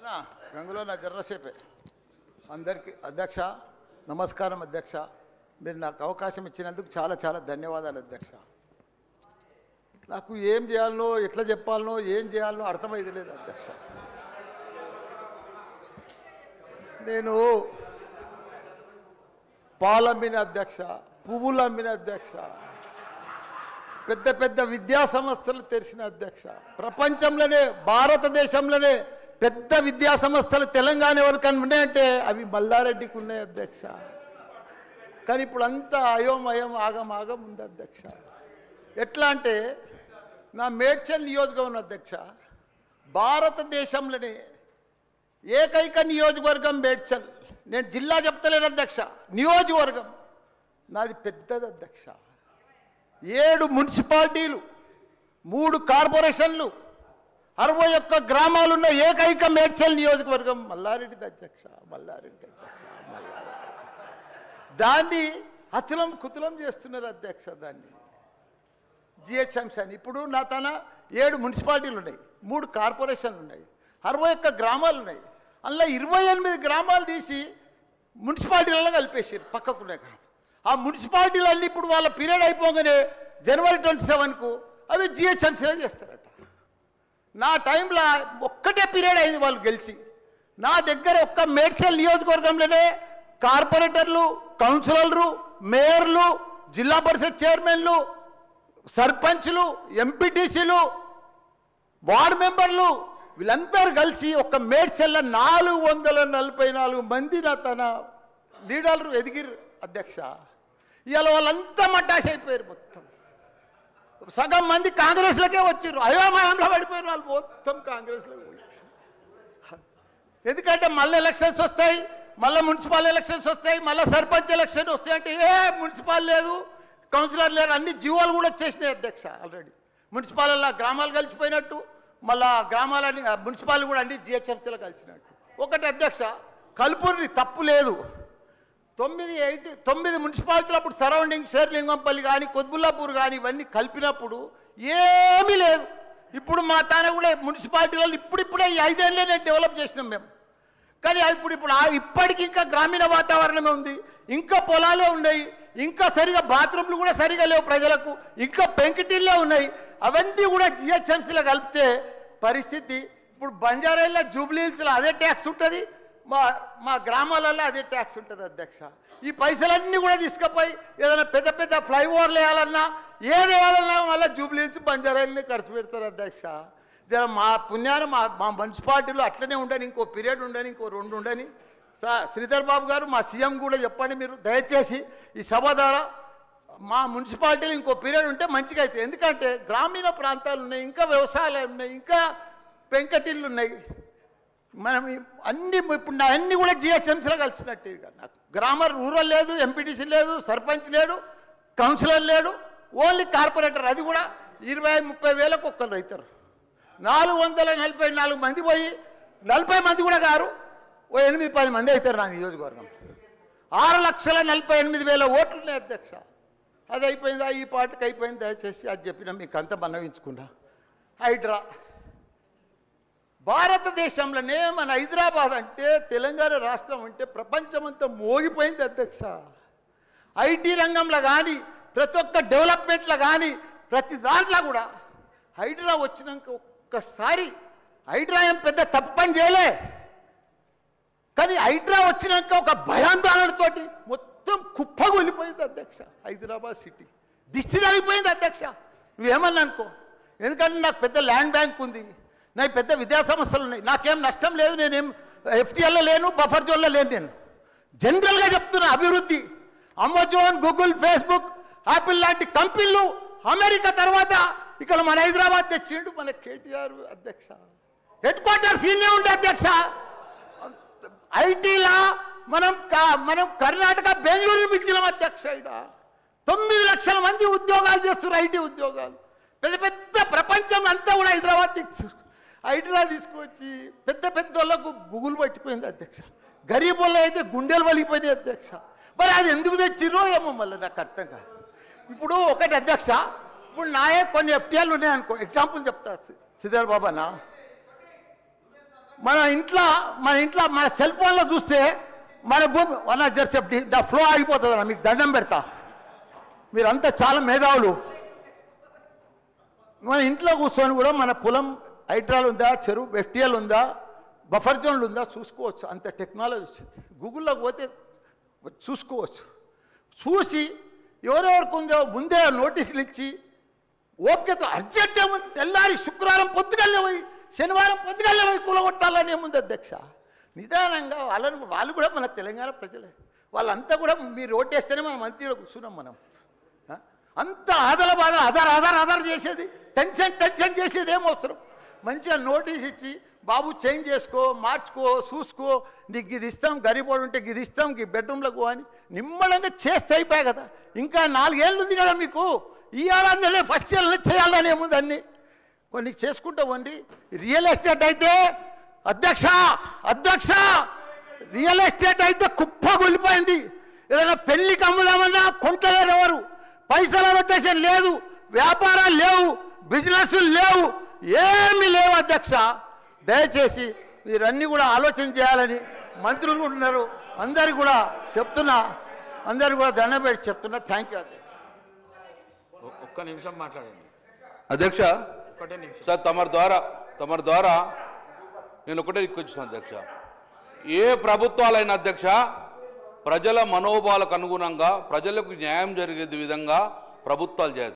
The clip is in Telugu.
గంగులో నా జర్రసేపే అందరికీ అధ్యక్ష నమస్కారం అధ్యక్ష. మీరు నాకు అవకాశం ఇచ్చినందుకు చాలా చాలా ధన్యవాదాలు అధ్యక్ష. నాకు ఏం చేయాలనో ఎట్లా చెప్పాలనో ఏం చేయాలనో అర్థమైతే లేదు అధ్యక్ష. నేను పాలమ్మిన అధ్యక్ష, పువ్వులు అమ్మిన అధ్యక్ష, పెద్ద పెద్ద విద్యా సంస్థలు తెరిచిన అధ్యక్ష. ప్రపంచంలోనే భారతదేశంలోనే పెద్ద విద్యా సంస్థలు తెలంగాణ ఎవరికన్నా ఉన్నాయంటే అవి మల్లారెడ్డికి ఉన్నాయి అధ్యక్ష. కానీ ఇప్పుడు అంతా అయోమయం ఆగం ఉంది అధ్యక్ష. ఎట్లా అంటే నా మేడ్చల్ నియోజకవర్గం అధ్యక్ష, భారతదేశంలోనే ఏకైక నియోజకవర్గం మేడ్చల్. నేను జిల్లా చెప్తలేను అధ్యక్ష, నియోజకవర్గం నాది పెద్దది అధ్యక్ష. 7 మున్సిపాలిటీలు, 3 కార్పొరేషన్లు, 61 గ్రామాలున్న ఏకైక మేడ్చల్ నియోజకవర్గం మల్లారెడ్డిది అధ్యక్ష. మల్లారెడ్డి అధ్యక్ష, మల్లారెడ్డి అధ్యక్ష. దాన్ని అతులం కుతులం చేస్తున్నారు అధ్యక్ష. దాన్ని జిహెచ్ఎంసీ అని. ఇప్పుడు నా తన 7 మున్సిపాలిటీలు ఉన్నాయి, 3 కార్పొరేషన్లు ఉన్నాయి, 61 గ్రామాలు ఉన్నాయి. అందులో 28 గ్రామాలు తీసి మున్సిపాలిటీలలో కలిపేసారు పక్కకునే గ్రామం. ఆ మున్సిపాలిటీలన్నీ ఇప్పుడు వాళ్ళ పీరియడ్ అయిపోగానే జనవరి 27కు అవి జిహెచ్ఎంసీలో చేస్తారట. నా టైంలో ఒక్కటే పీరియడ్ అయింది వాళ్ళు గెలిచి. నా దగ్గర ఒక్క మేడ్చల్ నియోజకవర్గంలోనే కార్పొరేటర్లు, కౌన్సిలర్లు, మేయర్లు, జిల్లా పరిషత్ చైర్మన్లు, సర్పంచ్లు, ఎంపీటీసీలు, వార్డు మెంబర్లు వీళ్ళందరూ కలిసి ఒక మేడ్చల్ల 444 మంది నా తన లీడర్లు ఎదిగిరు అధ్యక్ష. ఇవాళ వాళ్ళంతా మటాష్ అయిపోయారు. మొత్తం సగం మంది కాంగ్రెస్లకే వచ్చారు. అయోమయంలో పడిపోయారు వాళ్ళు మొత్తం కాంగ్రెస్లోకి పోయి. ఎందుకంటే మళ్ళీ ఎలక్షన్స్ వస్తాయి, మళ్ళీ మున్సిపల్ ఎలక్షన్స్ వస్తాయి, మళ్ళీ సర్పంచ్ ఎలక్షన్ వస్తాయి అంటే ఏ మున్సిపల్ లేదు, కౌన్సిలర్ లేరు, అన్ని జీవోలు కూడా వచ్చేసినాయి అధ్యక్ష. ఆల్రెడీ మున్సిపాలలో గ్రామాలు కలిసిపోయినట్టు, మళ్ళా గ్రామాలని మున్సిపాల్ కూడా అన్ని జిహెచ్ఎంసీలో కలిసినట్టు. ఒకటి అధ్యక్ష, కలుపుని తప్పు లేదు. 9 మున్సిపాలిటీలు అప్పుడు సరౌండింగ్ షేర్లింగంపల్లి కానీ కొద్బుల్లాపూర్ కానీ ఇవన్నీ కలిపినప్పుడు ఏమీ లేదు. ఇప్పుడు మా తాన కూడా మున్సిపాలిటీలలో ఇప్పుడిప్పుడే ఈ 5 ఏళ్ళనే డెవలప్ చేసినాం మేము. కానీ ఇప్పుడు ఇప్పటికి ఇంకా గ్రామీణ వాతావరణమే ఉంది, ఇంకా పొలాలే ఉన్నాయి, ఇంకా సరిగా బాత్రూమ్లు కూడా సరిగా లేవు ప్రజలకు, ఇంకా పెంకిటిల్లే ఉన్నాయి. అవన్నీ కూడా జిహెచ్ఎంసీలో కలిపితే పరిస్థితి ఇప్పుడు బంజారాల్లో జూబ్లీ హిల్స్లో అదే ట్యాక్స్ ఉంటుంది, మా గ్రామాలలో అదే ట్యాక్స్ ఉంటుంది అధ్యక్ష. ఈ పైసలన్నీ కూడా తీసుకుపోయి ఏదైనా పెద్ద పెద్ద ఫ్లైఓవర్లు వేయాలన్నా ఏది వేయాలన్నా మళ్ళీ జూబ్లీ హిల్స్ బంజారాలని ఖర్చు పెడతారు అధ్యక్ష. మా పుణ్యాన్ని మా మున్సిపాలిటీలో అట్లనే ఉండని, ఇంకో పీరియడ్ ఉండని, ఇంకో 2 ఉండని. శ్రీధర్ బాబు గారు మా సీఎం కూడా చెప్పండి మీరు దయచేసి ఈ సభ ద్వారా మా మున్సిపాలిటీలు ఇంకో పీరియడ్ ఉంటే మంచిగా అవుతాయి. ఎందుకంటే గ్రామీణ ప్రాంతాలు ఉన్నాయి, ఇంకా వ్యవసాయాలు ఉన్నాయి, ఇంకా పెంకటిళ్ళు ఉన్నాయి. మనం అన్ని ఇప్పుడు అన్నీ కూడా జిహెచ్ఎంసీలో కలిసినట్టు. నాకు గ్రామర్ రూరల్ లేదు, ఎంపీటీసీ లేదు, సర్పంచ్ లేడు, కౌన్సిలర్ లేడు, ఓన్లీ కార్పొరేటర్. అది కూడా 20-30 వేలకు ఒక్కరు అవుతారు. 444 మంది పోయి 40 మంది కూడా గారు 8-10 మంది అవుతారు నా నియోజకవర్గం. 6,48,000 ఓట్లు ఉన్నాయి అధ్యక్ష. అది అయిపోయిందా? ఈ పార్టీకి అయిపోయింది. దయచేసి అది చెప్పినా మీకు అంత మనవించుకున్నా. హైడ్రా భారతదేశంలోనే మన హైదరాబాద్ అంటే తెలంగాణ రాష్ట్రం అంటే ప్రపంచమంతా మోగిపోయింది అధ్యక్ష. ఐటీ రంగంలో కానీ ప్రతి ఒక్క డెవలప్మెంట్లో కానీ ప్రతి దాంట్లో కూడా హైడ్రా వచ్చినాక ఒక్కసారి హైడ్రా ఏం పెద్ద తప్పు పని చేయలే, కానీ హైడ్రా వచ్చినాక ఒక భయాందోళనతోటి మొత్తం కుప్పగొలిపోయింది అధ్యక్ష. హైదరాబాద్ సిటీ దిష్టి తగిలిపోయింది అధ్యక్ష. నువ్వేమన్నా అనుకో, ఎందుకంటే నాకు పెద్ద ల్యాండ్ బ్యాంక్ ఉంది, నాకు పెద్ద విద్యా సంస్థలు ఉన్నాయి, నాకేం నష్టం లేదు, నేనేం ఎఫ్టీఎల్లో లేను, బఫర్ జోన్లో లేను. నేను జనరల్గా చెప్తున్నా, అభివృద్ధి అమెజాన్, గూగుల్, ఫేస్బుక్, యాపిల్ లాంటి కంపెనీలు అమెరికా తర్వాత ఇక్కడ మన హైదరాబాద్ తెచ్చిండు మన కేటీఆర్ అధ్యక్ష. హెడ్ క్వార్టర్స్ ఈయనే ఉండే అధ్యక్ష. ఐటీలా మనం కర్ణాటక బెంగళూరు మించినాం అధ్యక్ష. ఇక్కడ 9 లక్షల మంది ఉద్యోగాలు చేస్తున్నారు, ఐటీ ఉద్యోగాలు. పెద్ద పెద్ద ప్రపంచం అంతా కూడా హైడ్రా తీసుకొచ్చి పెద్ద పెద్ద వాళ్ళకు బుగులు పట్టిపోయింది అధ్యక్ష. గరీబ్ వాళ్ళు అయితే గుండెలు వలిగిపోయినాయి అధ్యక్ష. మరి అది ఎందుకు తెచ్చిర్రో ఏమో మళ్ళీ నాకు అర్థం కాదు. ఇప్పుడు ఒకటి అధ్యక్ష, ఇప్పుడు నాయే కొన్ని ఎఫ్టీఎల్ ఉన్నాయనుకో, ఎగ్జాంపుల్ చెప్తా శ్రీధర్ బాబా. మన ఇంట్లో మన సెల్ ఫోన్లో చూస్తే మన భూమి వన్ జర్సెప్టి ద ఫ్లో ఆగిపోతుంది అన్న. మీకు దండం పెడతా, మీరంతా చాలా మేధావులు. మన ఇంట్లో కూర్చొని కూడా మన పొలం హైడ్రాల్ ఉందా, చెరువు ఎఫ్టీఎల్ ఉందా, బఫర్ జోన్లు ఉందా చూసుకోవచ్చు. అంత టెక్నాలజీ వచ్చింది. గూగుల్లోకి పోతే చూసుకోవచ్చు. చూసి ఎవరెవరికి ఉందో ముందే నోటీసులు ఇచ్చి ఓపికతో అర్జెంట్ ఏముంది, తెల్లారి శుక్రవారం పొద్దుగల్లే పోయి శనివారం పొద్దుగల్లే పోయి కూలగొట్టాలని ఏముంది అధ్యక్ష. నిదానంగా వాళ్ళు కూడా మన తెలంగాణ ప్రజలే. వాళ్ళంతా కూడా మీరు ఓటేస్తేనే మనం మంత్రిలో కూర్చున్నాం. మనం అంత ఆదల బాధ ఆధార్ చేసేది, టెన్షన్ చేసేది ఏం అవసరం. మంచిగా నోటీస్ ఇచ్చి బాబు చేంజ్ చేసుకో, మార్చుకో, చూసుకో, నీకు ఇది ఇస్తాం, గరీబోడు ఉంటే ఇది ఇస్తాం, ఈ బెడ్రూమ్లకు అని నిమ్మడంగా చేస్తే అయిపోయాయి కదా. ఇంకా 4 ఏళ్ళు ఉంది కదా మీకు. ఈ ఏడాదిలోనే ఫస్ట్ ఇయర్లో చేయాలని ఏముంది అన్ని కొన్ని చేసుకుంటా ఉండి. రియల్ ఎస్టేట్ అయితే అధ్యక్ష రియల్ ఎస్టేట్ అయితే కుప్పగొల్లిపోయింది. ఏదైనా పెళ్లికి అమ్ముదామన్నా కొంటలేరు ఎవరు. పైసల రొటేషన్ లేదు, వ్యాపారాలు లేవు, బిజినెస్లు లేవు, ఏమీ లేవు అధ్యక్ష. దయచేసి మీరన్నీ కూడా ఆలోచన చేయాలని మంత్రులు ఉన్నారు. అందరికి కూడా చెప్తున్నా, అందరికి కూడా దండం పెట్టి చెప్తున్నా. థ్యాంక్ యూ అధ్యక్ష. ఒక్క నిమిషం మాట్లాడండి అధ్యక్ష. సార్ తమరి ద్వారా నేను ఒకటే రిక్వెస్ట్ అధ్యక్ష, ఏ ప్రభుత్వాలైన అధ్యక్ష ప్రజల మనోభావాలకు అనుగుణంగా ప్రజలకు న్యాయం జరిగే విధంగా ప్రభుత్వాలు చేయాలి.